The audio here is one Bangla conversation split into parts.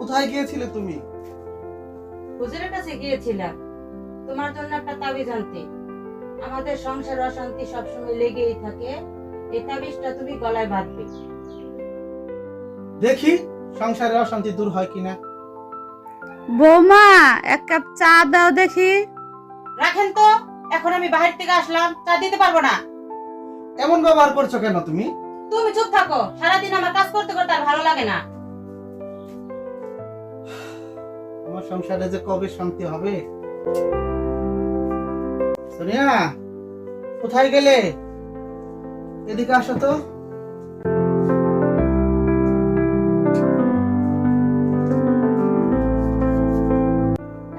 কোথায় গিয়েছিলে তুমি? হুজুরের কাছে গিয়েছিলাম তোমার জন্য একটা তাবিজ আনতে। আমাদের সংসার অশান্তি সবসময় লেগেই থাকে, এই তাবিজটা তুমি গলায় বাঁধবে। দেখি সংসারে অশান্তি দূর হয় কিনা। বৌমা, এক কাপ চা দাও দেখি। রাখেন তো, এখন আমি বাহির থেকে আসলাম, চা দিতে পারবো না। এমন ব্যবহার করছো কেন তুমি? তুমি চুপ থাকো, সারাদিন আমার কাজ করতে করতে আর ভালো লাগে না। আমার সংসারে যে কবে শান্তি হবে। সোনিয়া, কোথায় গেলে? এদিকে আসো তো।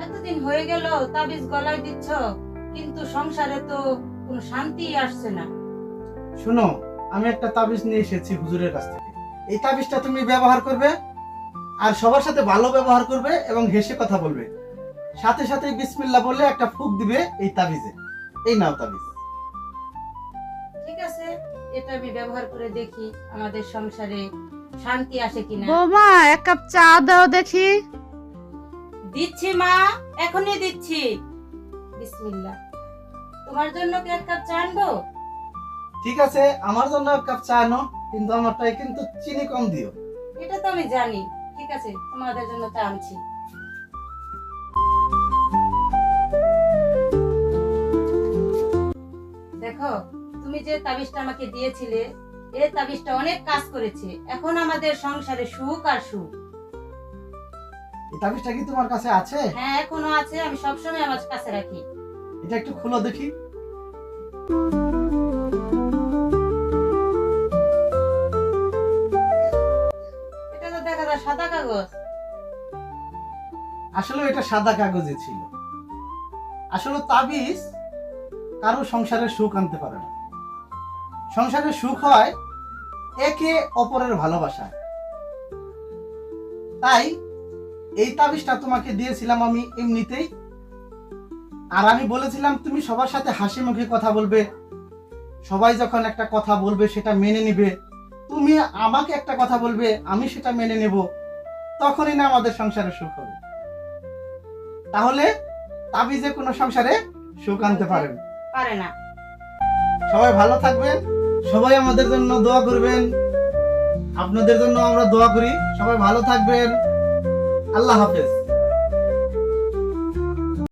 এতদিন হয়ে গেল তাবিজ গলায় দিচ্ছ, কিন্তু সংসারে তো কোনো শান্তি আসছে না। শোনো, আমি একটা তাবিজ নিয়ে এসেছি হুজুরের কাছ থেকে। এই তাবিজটা তুমি ব্যবহার করবে, আর সবার সাথে ভালো ব্যবহার করবে এবং হেসে কথা বলবে। সাথে সাথে বিসমিল্লাহ বলে একটা ফুঁক দিবে এই তাবিজে। এই নাও তাবিজ। ঠিক আছে, এটা আমি ব্যবহার করে দেখি আমাদের সংসারে শান্তি আসে কিনা। বৌমা, এক কাপ চা দাও দেখি। দিচ্ছি মা, এখনই দিচ্ছি। বিসমিল্লাহ। তোমার জন্য কি এক কাপ চা আনবো? ঠিক আছে, আমার জন্য এক কাপ চা আনো, কিন্তু আমারটায় কিন্তু চিনি কম দিও। এটা তো আমি জানি। ঠিক আছে, তোমাদের জন্য চা আনছি। দেখো, তুমি যে তাবিজটা আমাকে দিয়েছিলে, এই তাবিজটা অনেক কাজ করেছে। এখন আমাদের সংসারে সুখ আর সুখ। এই তাবিজটা কি তোমার কাছে আছে? হ্যাঁ, এখনো আছে, আমি সবসময় আমার কাছে রাখি। এটা একটু খুলো দেখি। এটা তো দেখা যায় সাদা কাগজ। আসলে এটা সাদা কাগজে ছিল। আসলে তাবিজ কারো সংসারে সুখ আনতে পারে না। সংসারে সুখ হয় একে অপরের ভালোবাসায়। তাই এই তাবিজটা তোমাকে দিয়েছিলাম আমি এমনিতেই। আর আমি বলেছিলাম তুমি সবার সাথে হাসি মুখে কথা বলবে। সবাই যখন একটা কথা বলবে সেটা মেনে নিবে। তুমি আমাকে একটা কথা বলবে, আমি সেটা মেনে নেব। তখনই না আমাদের সংসারে সুখ হবে। তাহলে তাবিজে কোনো সংসারে সুখ আনতে পারেন পারে না। সবাই ভালো থাকবেন, সবাই আমাদের জন্য দোয়া করবেন। আপনাদের জন্য আমরা দোয়া করি। সবাই ভালো থাকবেন। আল্লাহ হাফেজ।